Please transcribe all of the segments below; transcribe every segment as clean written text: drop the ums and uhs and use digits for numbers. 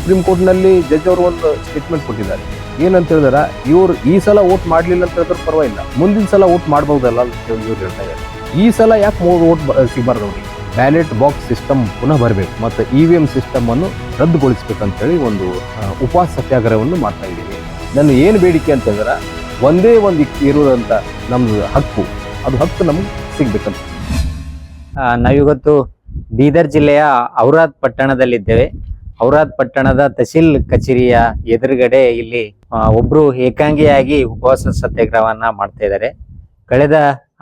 Supreme ಕೋರ್ಟ್ನಲ್ಲಿ judge ಅವರು ಒಂದು ಸ್ಟೇಟ್ಮೆಂಟ್ ಕೊಟ್ಟಿದ್ದಾರೆ. ಏನಂತ ಹೇಳಿದಾರ, ಇವ್ರು ಈ ಸಲ ವೋಟ್ ಮಾಡಲಿಲ್ಲ ಅಂತ ಹೇಳಿದ್ರೆ ಪರವಾಗಿಲ್ಲ, ಮುಂದಿನ ಸಲ ವೋಟ್ ಮಾಡಬಹುದಲ್ಲ ಅಂತ ಹೇಳಿ ಇವ್ರು ಹೇಳ್ತಾ ಇದ್ದಾರೆ. ಈ ಸಲ ಯಾಕೆ 3 ವೋಟ್ ಸಿಗಬಾರ್ದು ಅವ್ರಿಗೆ? ಬ್ಯಾಲೆಟ್ ಬಾಕ್ಸ್ ಸಿಸ್ಟಮ್ ಪುನಃ ಬರಬೇಕು ಮತ್ತು EVM ಸಿಸ್ಟಮ್ ಅನ್ನು ರದ್ದುಗೊಳಿಸಬೇಕಂತ ಹೇಳಿ ಒಂದು ಉಪವಾಸ ಸತ್ಯಾಗ್ರಹವನ್ನು ಮಾಡ್ತಾ ಇದ್ದೀವಿ. ನನ್ನ ಏನು ಬೇಡಿಕೆ ಅಂತ ಹೇಳಿದ್ರೆ, ಒಂದೇ ಒಂದು ಇರುವುದಂತ ನಮ್ದು ಹಕ್ಕು, ಅದು ಹಕ್ಕು ನಮ್ಗೆ ಸಿಗ್ಬೇಕಂತ. ನಾವಿವತ್ತು ಬೀದರ್ ಜಿಲ್ಲೆಯ ಔರಾದ್ ಪಟ್ಟಣದಲ್ಲಿದ್ದೇವೆ. ಔರಾದ್ ಪಟ್ಟಣದ ತಹಸೀಲ್ ಕಚೇರಿಯ ಎದುರುಗಡೆ ಇಲ್ಲಿ ಒಬ್ರು ಏಕಾಂಗಿಯಾಗಿ ಉಪವಾಸ ಸತ್ಯಾಗ್ರಹವನ್ನ ಮಾಡ್ತಾ ಇದ್ದಾರೆ. ಕಳೆದ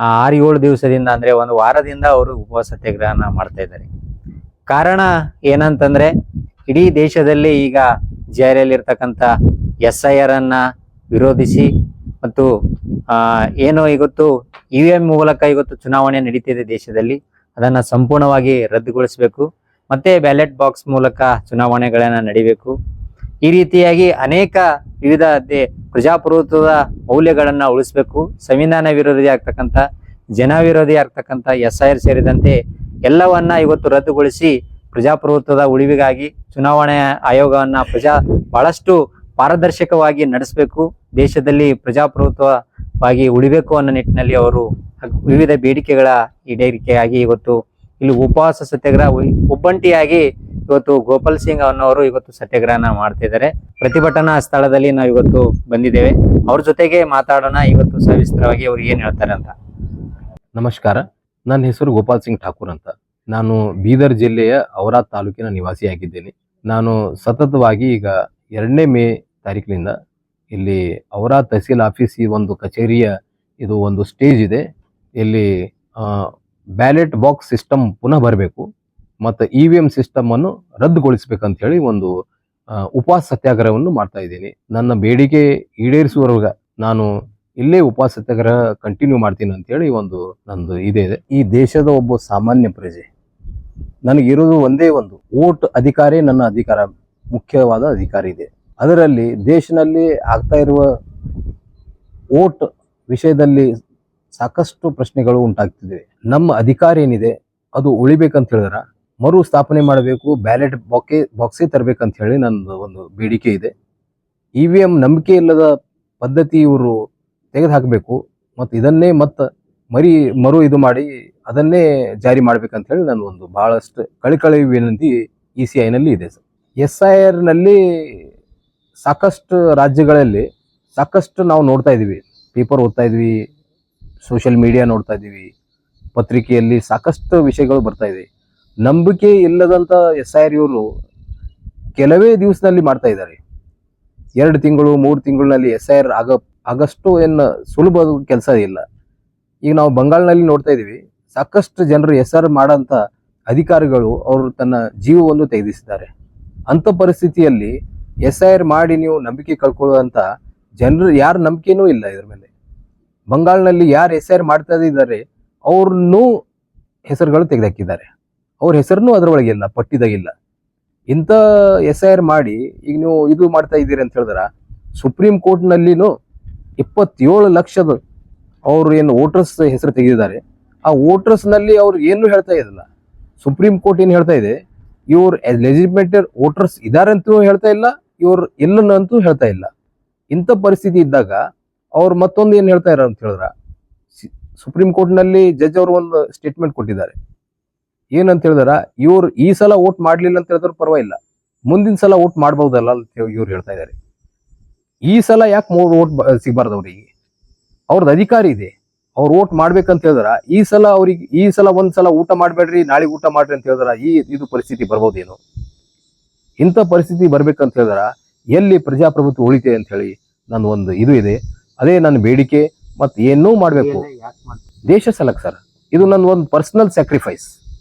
6-7 ದಿವಸದಿಂದ, ಅಂದ್ರೆ ಒಂದು ವಾರದಿಂದ ಅವರು ಉಪವಾಸ ಸತ್ಯಾಗ್ರಹನ ಮಾಡ್ತಾ ಇದ್ದಾರೆ. ಕಾರಣ ಏನಂತಂದ್ರೆ, ಇಡೀ ದೇಶದಲ್ಲಿ ಈಗ ಜಾರಿಯಲ್ಲಿ ಇರ್ತಕ್ಕಂಥ SIR ಅನ್ನ ವಿರೋಧಿಸಿ ಮತ್ತು ಏನು ಇವತ್ತು EVM ಮೂಲಕ ಇವತ್ತು ಚುನಾವಣೆ ನಡೀತಿದೆ ದೇಶದಲ್ಲಿ, ಅದನ್ನ ಸಂಪೂರ್ಣವಾಗಿ ರದ್ದುಗೊಳಿಸಬೇಕು. ಮತ್ತೆ ಬ್ಯಾಲೆಟ್ ಬಾಕ್ಸ್ ಮೂಲಕ ಚುನಾವಣೆಗಳನ್ನ ನಡಿಬೇಕು. ಈ ರೀತಿಯಾಗಿ ಅನೇಕ ವಿವಿಧ ಪ್ರಜಾಪ್ರಭುತ್ವದ ಮೌಲ್ಯಗಳನ್ನ ಉಳಿಸ್ಬೇಕು. ಸಂವಿಧಾನ ವಿರೋಧಿ ಆಗ್ತಕ್ಕಂಥ, ಜನ ವಿರೋಧಿ ಆಗ್ತಕ್ಕಂಥ SIR ಸೇರಿದಂತೆ ಎಲ್ಲವನ್ನ ಇವತ್ತು ರದ್ದುಗೊಳಿಸಿ ಪ್ರಜಾಪ್ರಭುತ್ವದ ಉಳಿವಿಗಾಗಿ ಚುನಾವಣೆ ಆಯೋಗವನ್ನ ಬಹಳಷ್ಟು ಪಾರದರ್ಶಕವಾಗಿ ನಡೆಸಬೇಕು. ದೇಶದಲ್ಲಿ ಪ್ರಜಾಪ್ರಭುತ್ವವಾಗಿ ಉಳಿಬೇಕು ಅನ್ನೋ ನಿಟ್ಟಿನಲ್ಲಿ ಅವರು ವಿವಿಧ ಬೇಡಿಕೆಗಳ ಈಡೇರಿಕೆಯಾಗಿ ಇವತ್ತು ಇಲ್ಲಿ ಉಪವಾಸ ಸತ್ಯಾಗ್ರಹ ಒಬ್ಬಂಟಿಯಾಗಿ ಇವತ್ತು ಗೋಪಾಲ್ ಸಿಂಗ್ ಅನ್ನೋರು ಇವತ್ತು ಸತ್ಯಾಗ್ರಹನ ಮಾಡ್ತಿದ್ದಾರೆ. ಪ್ರತಿಭಟನಾ ಸ್ಥಳದಲ್ಲಿ ನಾವು ಇವತ್ತು ಬಂದಿದ್ದೇವೆ. ಅವ್ರ ಜೊತೆಗೆ ಮಾತಾಡೋಣ ಇವತ್ತು ಸವಿಸ್ತರವಾಗಿ ಅವ್ರು ಏನ್ ಹೇಳ್ತಾರೆ ಅಂತ. ನಮಸ್ಕಾರ, ನನ್ನ ಹೆಸರು ಗೋಪಾಲ್ ಸಿಂಗ್ ಠಾಕೂರ್ ಅಂತ. ನಾನು ಬೀದರ್ ಜಿಲ್ಲೆಯ ಔರಾದ್ ತಾಲೂಕಿನ ನಿವಾಸಿಯಾಗಿದ್ದೇನೆ. ನಾನು ಸತತವಾಗಿ ಈಗ 2ನೇ ಮೇ ತಾರೀಕಿನಿಂದ ಇಲ್ಲಿ ಔರಾದ್ ತಹಸೀಲ್ ಆಫೀಸ್ ಈ ಒಂದು ಕಚೇರಿಯ ಇದು ಒಂದು ಸ್ಟೇಜ್ ಇದೆ. ಇಲ್ಲಿ ಬ್ಯಾಲೆಟ್ ಬಾಕ್ಸ್ ಸಿಸ್ಟಮ್ ಪುನಃ ಬರಬೇಕು ಮತ್ತು EVM ಸಿಸ್ಟಮ್ ಅನ್ನು ರದ್ದುಗೊಳಿಸಬೇಕಂತ ಹೇಳಿ ಒಂದು ಉಪವಾಸ ಸತ್ಯಾಗ್ರಹವನ್ನು ಮಾಡ್ತಾ ಇದ್ದೀನಿ. ನನ್ನ ಬೇಡಿಕೆ ಈಡೇರಿಸುವವರೆಗೆ ನಾನು ಇಲ್ಲೇ ಉಪವಾಸ ಸತ್ಯಾಗ್ರಹ ಕಂಟಿನ್ಯೂ ಮಾಡ್ತೀನಿ ಅಂತ ಹೇಳಿ ಒಂದು ನಂದು ಇದೆ. ಈ ದೇಶದ ಒಬ್ಬ ಸಾಮಾನ್ಯ ಪ್ರಜೆ, ನನಗಿರೋದು ಒಂದೇ ಒಂದು ವೋಟ್ ಅಧಿಕಾರಿ. ನನ್ನ ಅಧಿಕಾರ, ಮುಖ್ಯವಾದ ಅಧಿಕಾರ ಇದೆ. ಅದರಲ್ಲಿ ದೇಶದಲ್ಲಿ ಆಗ್ತಾ ಇರುವ ವೋಟ್ ವಿಷಯದಲ್ಲಿ ಸಾಕಷ್ಟು ಪ್ರಶ್ನೆಗಳು ಉಂಟಾಗ್ತಿದೆ. ನಮ್ಮ ಅಧಿಕಾರ ಏನಿದೆ ಅದು ಉಳಿಬೇಕಂತ ಹೇಳಿದ್ರೆ ಮರು ಸ್ಥಾಪನೆ ಮಾಡಬೇಕು, ಬ್ಯಾಲೆಟ್ ಬಾಕ್ಸೇ ತರಬೇಕಂತ ಹೇಳಿ ನನ್ನದು ಒಂದು ಬೇಡಿಕೆ ಇದೆ. EVM ನಂಬಿಕೆ ಇಲ್ಲದ ಪದ್ಧತಿ ಇವರು ತೆಗೆದು ಹಾಕಬೇಕು ಮತ್ತು ಇದನ್ನೇ ಮರು ಇದು ಮಾಡಿ ಅದನ್ನೇ ಜಾರಿ ಮಾಡ್ಬೇಕಂತ ಹೇಳಿ ನನ್ನ ಒಂದು ಬಹಳಷ್ಟು ಕಳಕಳಿ ವಿನಂತಿ ECIನಲ್ಲಿ ಇದೆ. SIR ನಲ್ಲಿ ಸಾಕಷ್ಟು ರಾಜ್ಯಗಳಲ್ಲಿ ಸಾಕಷ್ಟು ನಾವು ನೋಡ್ತಾ ಇದೀವಿ, ಪೇಪರ್ ಓದ್ತಾ ಇದ್ವಿ, ಸೋಷಿಯಲ್ ಮೀಡಿಯಾ ನೋಡ್ತಾ ಇದ್ದೀವಿ, ಪತ್ರಿಕೆಯಲ್ಲಿ ಸಾಕಷ್ಟು ವಿಷಯಗಳು ಬರ್ತಾ ಇದೆ. ನಂಬಿಕೆ ಇಲ್ಲದಂಥ SIR ಇವರು ಕೆಲವೇ ದಿವಸದಲ್ಲಿ ಮಾಡ್ತಾ ಇದ್ದಾರೆ. 2 ತಿಂಗಳು 3 ತಿಂಗಳಿನಲ್ಲಿ SIR ಆಗಷ್ಟು ಏನು ಸುಲಭ ಕೆಲಸ ಇಲ್ಲ. ಈಗ ನಾವು ಬಂಗಾಳನಲ್ಲಿ ನೋಡ್ತಾ ಇದ್ದೀವಿ, ಸಾಕಷ್ಟು ಜನರು SIR ಮಾಡೋಂಥ ಅಧಿಕಾರಿಗಳು ಅವರು ತನ್ನ ಜೀವವನ್ನು ತೆಗೆದಿಸಿದ್ದಾರೆ. ಅಂಥ ಪರಿಸ್ಥಿತಿಯಲ್ಲಿ SIR ಮಾಡಿ ನೀವು ನಂಬಿಕೆ ಕಳ್ಕೊಳ್ಳುವಂಥ ಜನರು ಯಾರ ನಂಬಿಕೆನೂ ಇಲ್ಲ ಇದ್ರ ಮೇಲೆ. ಬಂಗಾಳನಲ್ಲಿ ಯಾರು SIR ಮಾಡ್ತಾ ಇದ್ದಾರೆ ಅವ್ರನ್ನೂ ಹೆಸರುಗಳು ತೆಗೆದಾಕಿದ್ದಾರೆ. ಅವ್ರ ಹೆಸರನ್ನು ಅದರೊಳಗಿಲ್ಲ, ಪಟ್ಟಿದಾಗಿಲ್ಲ. ಇಂಥ SIR ಮಾಡಿ ಈಗ ನೀವು ಇದು ಮಾಡ್ತಾ ಇದ್ದೀರಿ ಅಂತ ಹೇಳಿದ್ರೆ, ಸುಪ್ರೀಂ ಕೋರ್ಟ್ನಲ್ಲಿನೂ 27 ಲಕ್ಷದ ಅವರು ಏನು ವೋಟರ್ಸ್ ಹೆಸರು ತೆಗೆದಿದ್ದಾರೆ. ಆ ವೋಟರ್ಸ್ನಲ್ಲಿ ಅವ್ರು ಏನು ಹೇಳ್ತಾ ಇರಲಿಲ್ಲ. ಸುಪ್ರೀಂ ಕೋರ್ಟ್ ಏನು ಹೇಳ್ತಾ ಇದೆ, ಇವ್ರು ಲೆಜಿಟಿಮೇಟೆಡ್ ವೋಟರ್ಸ್ ಇದ್ದಾರೆ ಅಂತೂ ಹೇಳ್ತಾ ಇಲ್ಲ, ಇವ್ರು ಎಲ್ಲನ್ನಂತೂ ಹೇಳ್ತಾ ಇಲ್ಲ. ಇಂಥ ಪರಿಸ್ಥಿತಿ ಇದ್ದಾಗ ಅವ್ರು ಮತ್ತೊಂದು ಏನು ಹೇಳ್ತಾ ಇರೋ ಅಂತ ಹೇಳಿದ್ರೆ, ಸುಪ್ರೀಂ ಕೋರ್ಟ್ನಲ್ಲಿ ಜಡ್ಜ್ ಅವರು ಒಂದು ಸ್ಟೇಟ್ಮೆಂಟ್ ಕೊಟ್ಟಿದ್ದಾರೆ. ಏನಂತ ಹೇಳಿದಾರ, ಇವ್ರು ಈ ಸಲ ವೋಟ್ ಮಾಡಲಿಲ್ಲ ಅಂತ ಹೇಳಿದ್ರೆ ಪರವಾಗಿಲ್ಲ, ಮುಂದಿನ ಸಲ ವೋಟ್ ಮಾಡಬಹುದಲ್ಲ ಅಂತ ಇವ್ರು ಹೇಳ್ತಾ ಇದ್ದಾರೆ. ಈ ಸಲ ಯಾಕೆ 3 ವೋಟ್ ಸಿಗಬಾರ್ದು ಅವರಿಗೆ? ಅವ್ರದ್ದು ಅಧಿಕಾರ ಇದೆ, ಅವ್ರು ವೋಟ್ ಮಾಡ್ಬೇಕಂತ ಹೇಳಿದ್ರ ಈ ಸಲ ಒಂದ್ಸಲ ಊಟ ಮಾಡಬೇಡ್ರಿ, ನಾಳೆ ಊಟ ಮಾಡ್ರಿ ಅಂತ ಹೇಳಿದ್ರ ಇದು ಪರಿಸ್ಥಿತಿ ಬರ್ಬೋದೇನು? ಇಂಥ ಪರಿಸ್ಥಿತಿ ಬರ್ಬೇಕಂತ ಹೇಳಿದ್ರ ಎಲ್ಲಿ ಪ್ರಜಾಪ್ರಭುತ್ವ ಉಳಿತೆ ಅಂತ ಹೇಳಿ ನನ್ನ ಒಂದು ಇದು ಇದೆ. ಅದೇ ನನ್ನ ಬೇಡಿಕೆ. ಮತ್ತು ಏನೂ ಮಾಡಬೇಕು ದೇಶ ಸಲಕ್ ಸರ್. ಇದು ನನ್ನ ಒಂದು ಪರ್ಸನಲ್ ಸ್ಯಾಕ್ರಿಫೈಸ್.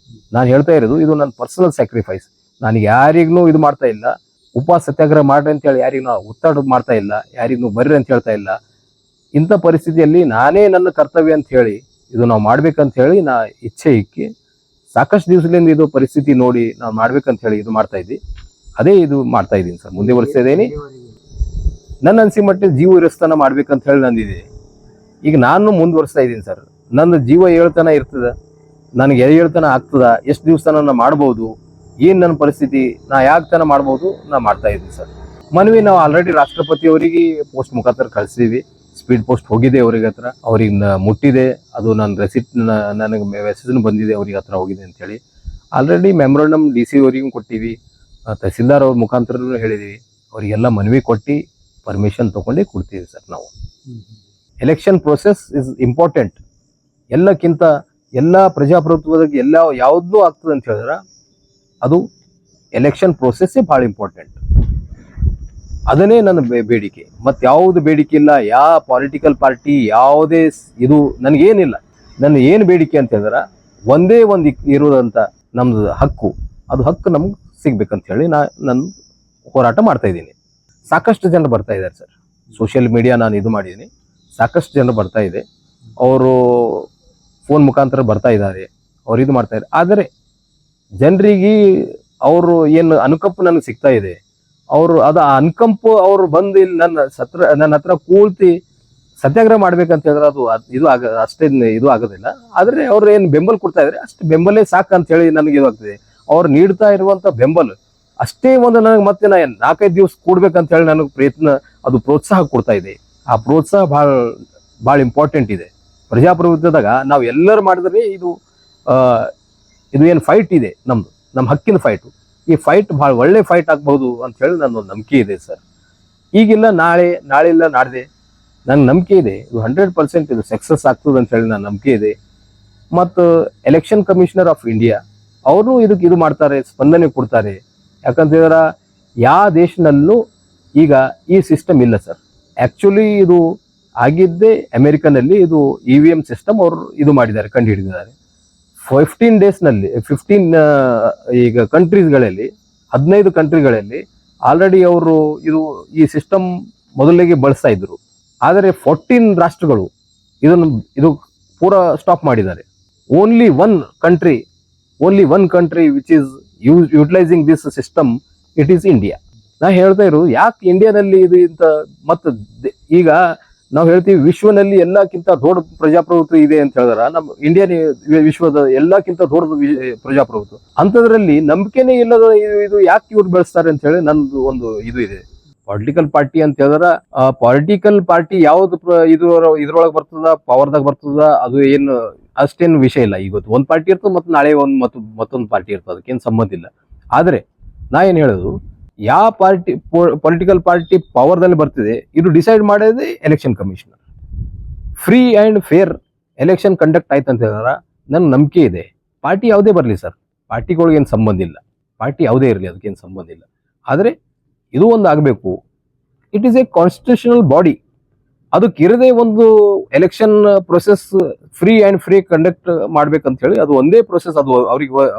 ನಾನು ಹೇಳ್ತಾ ಇರೋದು ಇದು ನನ್ನ ಪರ್ಸನಲ್ ಸ್ಯಾಕ್ರಿಫೈಸ್. ನಾನು ಯಾರಿಗೂ ಇದು ಮಾಡ್ತಾ ಇಲ್ಲ, ಉಪವಾಸ ಸತ್ಯಾಗ್ರಹ ಮಾಡ್ರಿ ಅಂತ ಹೇಳಿ ಯಾರಿಗೂ ನಾವು ಒತ್ತಡ ಮಾಡ್ತಾ ಇಲ್ಲ, ಯಾರಿಗೂ ಬರ್ರಿ ಅಂತ ಹೇಳ್ತಾ ಇಲ್ಲ. ಇಂಥ ಪರಿಸ್ಥಿತಿಯಲ್ಲಿ ನಾನೇ ನನ್ನ ಕರ್ತವ್ಯ ಅಂತ ಹೇಳಿ ಇದು ನಾವು ಮಾಡ್ಬೇಕಂತ ಹೇಳಿ ನಾ ಇಚ್ಛೆ ಇಕ್ಕಿ ಸಾಕಷ್ಟು ದಿವಸದಿಂದ ಇದು ಪರಿಸ್ಥಿತಿ ನೋಡಿ ನಾವು ಮಾಡ್ಬೇಕಂತ ಹೇಳಿ ಇದು ಮಾಡ್ತಾ ಇದ್ವಿ. ಅದೇ ಇದು ಮಾಡ್ತಾ ಇದ್ದೀನಿ ಸರ್, ಮುಂದೆ ವರ್ಷಿದ್ದೇನೆ. ನನ್ನ ಅನ್ಸಿ ಮಟ್ಟಿಗೆ ಜೀವ ಇರಸ್ತಾನ ಮಾಡ್ಬೇಕಂತ ಹೇಳಿ ನಂದಿದೆ. ಈಗ ನಾನು ಮುಂದುವರಿಸ್ತಾ ಇದ್ದೀನಿ ಸರ್. ನನ್ನ ಜೀವ ಹೇಳ್ತಾನ ಇರ್ತದ, ನನಗೆ ಹೇಳ್ತಾನ ಆಗ್ತದ, ಎಷ್ಟು ದಿವಸ ನಾನು ಮಾಡ್ಬೋದು, ಏನು ನನ್ನ ಪರಿಸ್ಥಿತಿ, ನಾ ಯಾಕೆ ತನ ಮಾಡ್ಬೋದು, ನಾ ಮಾಡ್ತಾ ಇದ್ದೀನಿ ಸರ್. ಮನವಿ ನಾವು ಆಲ್ರೆಡಿ ರಾಷ್ಟ್ರಪತಿ ಅವರಿಗೆ ಪೋಸ್ಟ್ ಮುಖಾಂತರ ಕಳಿಸಿದ್ವಿ, ಸ್ಪೀಡ್ ಪೋಸ್ಟ್ ಹೋಗಿದೆ ಅವ್ರಿಗೆ ಹತ್ರ, ಅವ್ರಿಗೆ ಮುಟ್ಟಿದೆ, ಅದು ನನ್ನ ರೆಸಿಪ್ಟ್ ನನಗೆ ಮೆಸೇಜ್ನು ಬಂದಿದೆ, ಅವ್ರಿಗೆ ಹತ್ರ ಹೋಗಿದೆ ಅಂತೇಳಿ. ಆಲ್ರೆಡಿ ಮೆಮೊರಂಡಮ್ DC ಅವರಿಗೂ ಕೊಟ್ಟಿವಿ, ತಹಸೀಲ್ದಾರ್ ಅವ್ರ ಮುಖಾಂತರ ಹೇಳಿದ್ದೀವಿ, ಅವರಿಗೆಲ್ಲ ಮನವಿ ಕೊಟ್ಟು ಪರ್ಮಿಷನ್ ತೊಗೊಂಡು ಕೊಡ್ತೀವಿ ಸರ್. ನಾವು ಎಲೆಕ್ಷನ್ ಪ್ರೊಸೆಸ್ ಇಸ್ ಇಂಪಾರ್ಟೆಂಟ್. ಎಲ್ಲಕ್ಕಿಂತ ಎಲ್ಲ ಪ್ರಜಾಪ್ರಭುತ್ವದಾಗ ಎಲ್ಲ ಯಾವುದೂ ಆಗ್ತದೆ ಅಂತ ಹೇಳಿದ್ರೆ ಅದು ಎಲೆಕ್ಷನ್ ಪ್ರೊಸೆಸ್ಸೇ ಭಾಳ ಇಂಪಾರ್ಟೆಂಟ್. ಅದನ್ನೇ ನನ್ನ ಬೇಡಿಕೆ, ಮತ್ತು ಯಾವುದು ಬೇಡಿಕೆ ಇಲ್ಲ. ಯಾವ ಪೊಲಿಟಿಕಲ್ ಪಾರ್ಟಿ ಯಾವುದೇ ಇದು ನನಗೇನಿಲ್ಲ. ನನ್ನ ಏನು ಬೇಡಿಕೆ ಅಂತ ಹೇಳಿದ್ರೆ ಒಂದೇ ಒಂದು ಇರೋದಂತ ನಮ್ದು ಹಕ್ಕು, ಅದು ಹಕ್ಕು ನಮ್ಗೆ ಸಿಗ್ಬೇಕಂತ ಹೇಳಿ ನಾನು ಹೋರಾಟ ಮಾಡ್ತಾ ಇದ್ದೀನಿ. ಸಾಕಷ್ಟು ಜನರು ಬರ್ತಾ ಇದ್ದಾರೆ ಸರ್, ಸೋಷಿಯಲ್ ಮೀಡಿಯಾ ನಾನು ಇದು ಮಾಡಿದ್ದೀನಿ, ಸಾಕಷ್ಟು ಜನರು ಬರ್ತಾ ಇದೆ, ಅವರು ಫೋನ್ ಮುಖಾಂತರ ಬರ್ತಾ ಇದ್ದಾರೆ, ಅವ್ರು ಇದು ಮಾಡ್ತಾ ಇದ್ದಾರೆ. ಆದರೆ ಜನರಿಗೆ ಅವರು ಏನು ಅನುಕಂಪ ನನಗೆ ಸಿಗ್ತಾ ಇದೆ, ಅವರು ಅದು ಆ ಅನುಕಂಪ ಅವರು ಬಂದು ಇಲ್ಲಿ ನನ್ನ ಹತ್ರ ಕೂಳ್ತಿ ಸತ್ಯಾಗ್ರಹ ಮಾಡ್ಬೇಕಂತ ಹೇಳಿದ್ರೆ ಅದು ಇದು ಅಷ್ಟೇ ಇದು ಆಗೋದಿಲ್ಲ. ಆದರೆ ಅವ್ರು ಏನು ಬೆಂಬಲ ಕೊಡ್ತಾ ಇದ್ದಾರೆ ಅಷ್ಟು ಬೆಂಬಲೇ ಸಾಕಂತ ಹೇಳಿ ನನಗೆ ಇದು ಆಗ್ತದೆ. ಅವ್ರು ನೀಡ್ತಾ ಇರುವಂಥ ಬೆಂಬಲ ಅಷ್ಟೇ ಒಂದು ನನಗೆ ಮತ್ತೆ ನಾ 4-5 ದಿವಸ ಕೂಡ್ಬೇಕಂತ ಹೇಳಿ ನನಗೆ ಅದು ಪ್ರೋತ್ಸಾಹ ಕೊಡ್ತಾ ಇದೆ. ಆ ಪ್ರೋತ್ಸಾಹ ಭಾಳ ಇಂಪಾರ್ಟೆಂಟ್ ಇದೆ ಪ್ರಜಾಪ್ರಭುತ್ವದಾಗ. ನಾವು ಎಲ್ಲರೂ ಮಾಡಿದ್ರೆ ಇದು ಏನು ಫೈಟ್ ಇದೆ ನಮ್ಮ ಹಕ್ಕಿನ ಫೈಟು, ಈ ಫೈಟ್ ಭಾಳ ಒಳ್ಳೆ ಫೈಟ್ ಆಗ್ಬಹುದು ಅಂತ ಹೇಳಿ ನನ್ನೊಂದು ನಂಬಿಕೆ ಇದೆ ಸರ್. ಈಗಿಲ್ಲ ನಾಳೆ ಇಲ್ಲ ನಾಡ್ದೆ ನಂಗೆ ನಂಬಿಕೆ ಇದೆ, ಇದು 100% ಇದು ಸಕ್ಸಸ್ ಆಗ್ತದೆ ಅಂತ ಹೇಳಿ ನನ್ನ ನಂಬಿಕೆ ಇದೆ. ಮತ್ತು ಎಲೆಕ್ಷನ್ ಕಮಿಷನರ್ ಆಫ್ ಇಂಡಿಯಾ ಅವರು ಇದು ಮಾಡ್ತಾರೆ, ಸ್ಪಂದನೆ ಕೊಡ್ತಾರೆ. ಯಾಕಂತ ಹೇಳಿದ್ರೆ ಯಾವ ದೇಶನಲ್ಲೂ ಈಗ ಈ ಸಿಸ್ಟಮ್ ಇಲ್ಲ ಸರ್. ಆ್ಯಕ್ಚುಲಿ ಇದು ಆಗಿದ್ದೇ ಅಮೆರಿಕನಲ್ಲಿ, ಇದು EVM ಸಿಸ್ಟಮ್ ಅವರು ಇದು ಮಾಡಿದ್ದಾರೆ, ಕಂಡು ಹಿಡಿದಿದ್ದಾರೆ. 15 ಡೇಸ್ನಲ್ಲಿ 15 ಈಗ ಕಂಟ್ರೀಸ್ಗಳಲ್ಲಿ 15 ಕಂಟ್ರಿಗಳಲ್ಲಿ ಆಲ್ರೆಡಿ ಅವರು ಈ ಸಿಸ್ಟಮ್ ಮೊದಲಿಗೆ ಬಳಸ್ತಾ ಇದ್ರು. ಆದರೆ 14 ರಾಷ್ಟ್ರಗಳು ಇದು ಪೂರಾ ಸ್ಟಾಪ್ ಮಾಡಿದ್ದಾರೆ. Only one country which is utilising this system, it is India. ನಾ ಹೇಳ್ತಾ ಇರೋದು ಯಾಕೆ ಇಂಡಿಯಾದಲ್ಲಿ ಇದು ಇಂಥ, ಮತ್ತು ಈಗ ನಾವು ಹೇಳ್ತೀವಿ ವಿಶ್ವನಲ್ಲಿ ಎಲ್ಲಕ್ಕಿಂತ ದೊಡ್ಡ ಪ್ರಜಾಪ್ರಭುತ್ವ ಇದೆ ಅಂತ ಹೇಳಿದ್ರೆ ನಮ್ಮ ಇಂಡಿಯಾನೇ ವಿಶ್ವದ ಎಲ್ಲಕ್ಕಿಂತ ದೊಡ್ಡ ಪ್ರಜಾಪ್ರಭುತ್ವ. ಅಂಥದ್ರಲ್ಲಿ ನಂಬಿಕೆನೇ ಇಲ್ಲದ ಇದು ಯಾಕೆ ಇವ್ರು ಬೆಳೆಸ್ತಾರೆ ಅಂತ ಹೇಳಿ ನಂದು ಒಂದು ಇದು ಇದೆ. ಪೊಲಿಟಿಕಲ್ ಪಾರ್ಟಿ ಅಂತ ಹೇಳಿದ್ರೆ ಪೊಲಿಟಿಕಲ್ ಪಾರ್ಟಿ ಯಾವ್ದು ಇದ್ರೊಳಗೆ ಬರ್ತದ, ಪವರ್ದಾಗ ಬರ್ತದ, ಅದು ಏನು ಅಷ್ಟೇನು ವಿಷಯ ಇಲ್ಲ. ಈಗ ಒಂದು ಪಾರ್ಟಿ ಇರ್ತದೆ ಮತ್ತು ನಾಳೆ ಮತ್ತೊಂದು ಪಾರ್ಟಿ ಇರ್ತದೆ, ಅದಕ್ಕೇನು ಸಂಬಂಧ ಇಲ್ಲ. ಆದರೆ ನಾ ಏನು ಹೇಳೋದು, ಯಾವ ಪೊಲಿಟಿಕಲ್ ಪಾರ್ಟಿ ಪವರ್ದಲ್ಲಿ ಬರ್ತಿದೆ ಇದು ಡಿಸೈಡ್ ಮಾಡೋದೇ election commissioner. Free and fair election conduct ಆಯ್ತು ಅಂತ ಹೇಳಿದ್ರೆ ನನ್ಗೆ ನಂಬಿಕೆ ಇದೆ. ಪಾರ್ಟಿ ಯಾವುದೇ ಬರಲಿ ಸರ್, ಪಾರ್ಟಿಗಳಿಗೇನು ಸಂಬಂಧ ಇಲ್ಲ, ಪಾರ್ಟಿ ಯಾವುದೇ ಇರಲಿ ಅದಕ್ಕೇನು ಸಂಬಂಧ ಇಲ್ಲ. ಆದರೆ ಇದು ಒಂದು ಆಗಬೇಕು. It is a constitutional body, ಅದಕ್ಕಿರದೇ ಒಂದು ಎಲೆಕ್ಷನ್ ಪ್ರೊಸೆಸ್ ಫ್ರೀ ಕಂಡಕ್ಟ್ ಮಾಡ್ಬೇಕಂತ ಹೇಳಿ ಅದು ಒಂದೇ ಪ್ರೊಸೆಸ್, ಅದು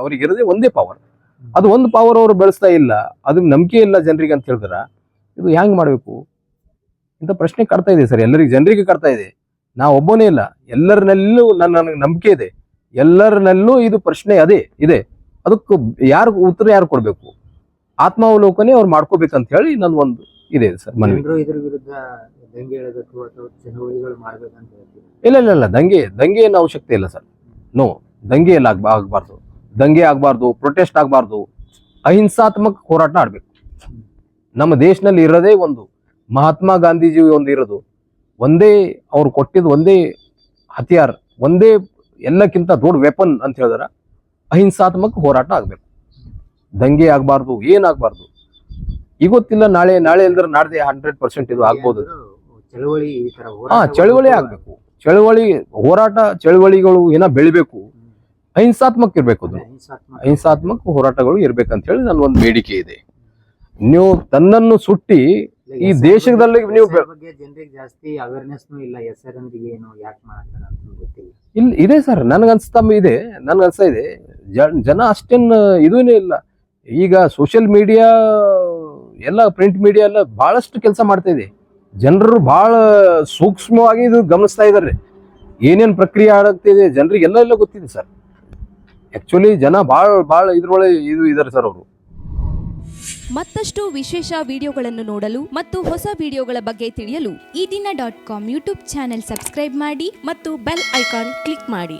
ಅವ್ರಿಗಿರದೆ ಒಂದೇ ಪವರ್, ಅದು ಒಂದು ಪವರ್ ಅವರು ಬೆಳೆಸ್ತಾ ಇಲ್ಲ, ಅದು ನಂಬಿಕೆ ಇಲ್ಲ ಜನರಿಗೆ ಅಂತ ಹೇಳಿದ್ರೆ ಇದು ಹೆಂಗೆ ಮಾಡಬೇಕು ಇಂಥ ಪ್ರಶ್ನೆ ಕಾಡ್ತಾ ಇದೆ ಸರ್. ಜನರಿಗೆ ಕಾಡ್ತಾ ಇದೆ. ನಾ ಒಬ್ಬನೇ ಇಲ್ಲ, ಎಲ್ಲರನ್ನಲ್ಲೂ ನನಗೆ ನಂಬಿಕೆ ಇದೆ, ಎಲ್ಲರನ್ನಲ್ಲೂ ಇದು ಪ್ರಶ್ನೆ ಅದೇ ಇದೆ. ಅದಕ್ಕೆ ಉತ್ತರ ಯಾರು ಕೊಡಬೇಕು, ಆತ್ಮಾವಲೋಕನೆ ಅವ್ರು ಮಾಡ್ಕೋಬೇಕಂತ ಹೇಳಿ ನನ್ನ ಒಂದು ಇದೆ ಸರ್ ಮನವಿ. ಇದ್ರ ವಿರುದ್ಧ ದಂಗೆ ಹೇಳಬೇಕು ಅಥವಾ ಚಳವಳಿಗಳು ಮಾಡ್ಬೇಕಂತ ಹೇಳ್ತೀವಿ. ಇಲ್ಲ, ದಂಗೆ ಏನು ಅವಶ್ಯಕತೆ ಇಲ್ಲ ಸರ್. ನೋ, ದಂಗೆ ಎಲ್ಲ ಆಗಬಾರ್ದು, ದಂಗೆ ಆಗಬಾರ್ದು, ಪ್ರೊಟೆಸ್ಟ್ ಆಗಬಾರ್ದು, ಅಹಿಂಸಾತ್ಮಕ ಹೋರಾಟ ಆಡಬೇಕು. ನಮ್ಮ ದೇಶದಲ್ಲಿ ಇರೋದೇ ಒಂದು ಮಹಾತ್ಮ ಗಾಂಧೀಜಿ ಒಂದು ಇರೋದು ಒಂದೇ, ಅವ್ರು ಕೊಟ್ಟಿದ್ದು ಒಂದೇ ಹತಿಯಾರ್, ಒಂದೇ ಎಲ್ಲಕ್ಕಿಂತ ದೊಡ್ಡ ವೆಪನ್ ಅಂತ ಹೇಳಿದ್ರೆ ಅಹಿಂಸಾತ್ಮಕ ಹೋರಾಟ ಆಗಬೇಕು. ದಂಗೆ ಆಗಬಾರ್ದು, ಏನಾಗಬಾರ್ದು. ಇವತ್ತಿಲ್ಲ ನಾಳೆ ಇಲ್ದ್ರೆ ನಾಡ್ದೆ 100% ಇದು ಆಗ್ಬೋದು. ಚಳವಳಿ ಆಗ್ಬೇಕು, ಚಳವಳಿಗಳು ಏನೋ ಬೆಳಿಬೇಕು, ಅಹಿಂಸಾತ್ಮಕ ಇರ್ಬೇಕು, ಅದು ಅಹಿಂಸಾತ್ಮಕ ಹೋರಾಟಗಳು ಇರ್ಬೇಕಂತ ಹೇಳಿ ನನ್ನ ಒಂದು ಬೇಡಿಕೆ ಇದೆ. ನೀವು ತನ್ನನ್ನು ಸುಟ್ಟಿ ಈ ದೇಶದಲ್ಲಿ ನೀವು ಜನರಿಗೆ ಜಾಸ್ತಿ ಅವೇರ್ನೆಸ್ ಇಲ್ಲ, ಇದೆ ಸರ್. ನನ್ಗನ್ಸ್ತಾ ಇದೆ ಜನ ಅಷ್ಟೇನು ಇದೇನೇ ಇಲ್ಲ. ಈಗ ಸೋಷಿಯಲ್ ಮೀಡಿಯಾ ಎಲ್ಲ, ಪ್ರಿಂಟ್ ಮೀಡಿಯಾ ಎಲ್ಲ ಬಹಳಷ್ಟು ಕೆಲಸ ಮಾಡ್ತಾ ಇದೆ. ಜನರು ಬಹಳ ಸೂಕ್ಷ್ಮವಾಗಿ ಇದು ಗಮನಿಸ್ತಾ ಇದ್ದಾರೆ, ಏನೇನು ಪ್ರಕ್ರಿಯೆ ಆಗ್ತಿದೆ ಜನರಿಗೆಲ್ಲ ಗೊತ್ತಿದೆ ಸರ್. ಆಕ್ಚುಲಿ ಜನ ಭಾಳ ಇದ್ರೊಳಗೆ ಇದ್ದಾರೆ ಸರ್ ಅವರು. ಮತ್ತಷ್ಟು ವಿಶೇಷ ವಿಡಿಯೋಗಳನ್ನು ನೋಡಲು ಮತ್ತು ಹೊಸ ವಿಡಿಯೋಗಳ ಬಗ್ಗೆ ತಿಳಿಯಲು ಈ ದಿನ .com ಯೂಟ್ಯೂಬ್ ಚಾನೆಲ್ ಸಬ್ಸ್ಕ್ರೈಬ್ ಮಾಡಿ ಮತ್ತು ಬೆಲ್ ಐಕಾನ್ ಕ್ಲಿಕ್ ಮಾಡಿ.